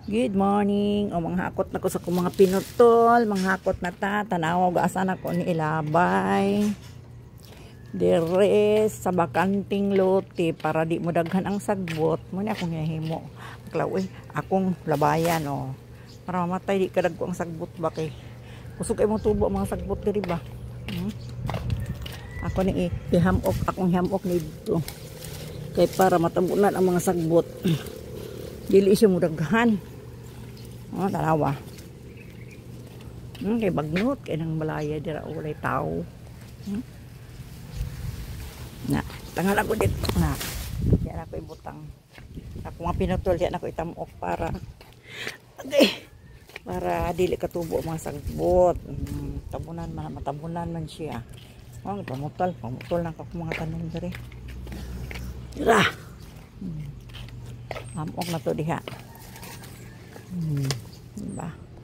Good morning. O manghakot na ko sa mga pinutol, manghakot na ta, tanaw gaasan ako ni ilabay. Deres sa bakanting lote para di mo daghan ang sagbot. Muna akong hihimo. Klaw akong labayan Para mamatay di kadagko ang sagbot ba kay. Kusog ay mong tubo mga sagbot diri ba. Ako ni ihamok akong hamok nito. Kay para matabunan ang mga sagbot. Dili siya mudaghan. Tanawa. Kay bagnot kay nang malaya dira ulay tao. Na, tangal ako dito na. Yan ako ibutang. Ako nga pinutol yan ako itamok para para dili katubo mga sagbot. Tabunan man matabunan man siya. Pamutol na ako mga tanom diri. Dira. Amok na to diha.